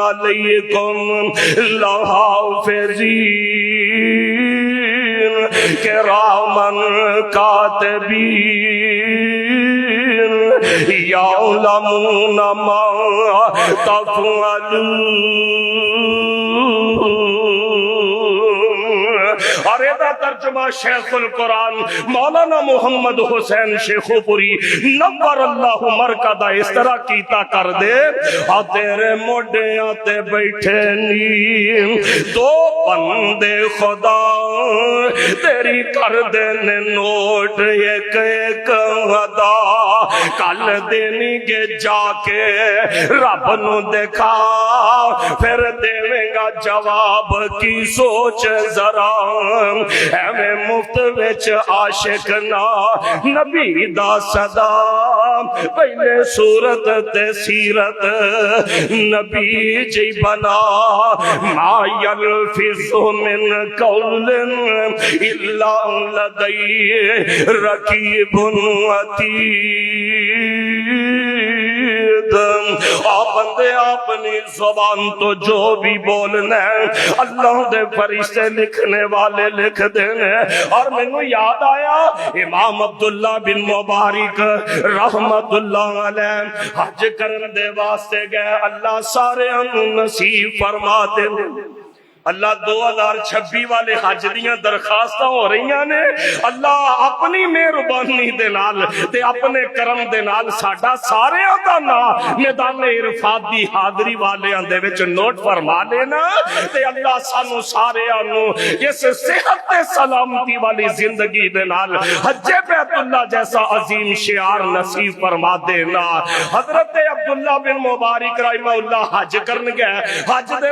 علیکم لحافظین کرامن کاتبین یعلمون ما تفعلون۔ اور یہ ترجمہ شیخ القرآن مولانا محمد حسین شیخو پوری نور اللہ مرکدہ اس طرح کیتا کر دے، اور تیرے موڈیاں تے بیٹھے نیم دو بندے خدا تیری کر دینے نوٹ ایک ایک ادا، کل دینی گے جا کے رب نو دیکھا پھر دیویں گا جواب کی سوچ ذرا، ایویں مفت وچ عاشق نا نبی دا صدا، پہلے صورت تے سیرت نبی جی بنا، ما یلفظ من قول الا لدی رقیب عتید۔ آپ بندے اپنی زبان تو جو بھی بولنا ہے اللہ دے فرشتے لکھنے والے لکھ دینے۔ اور میں نے یاد آیا امام عبداللہ بن مبارک رحمت اللہ علیہ حج کرن دے واسطے گئے، اللہ سارے انہوں نصیب فرما دے۔ اللہ 2026 والے حج دیاں درخواستاں ہو رہی نے، اللہ اپنی مہربانی دے نال تے اپنے کرم دے نال ساڈا سارے دا نام میدان عرفات دی حاضری والے دے وچ نوٹ فرما لینا، تے اللہ سانو سارے نو اس صحت تے سلامتی والی زندگی دے نال حج بیت اللہ جیسا عظیم شعار نصیب فرما دینا۔ حضرت عبداللہ بن مبارک رحمہ اللہ حج کرن گئے، حج دے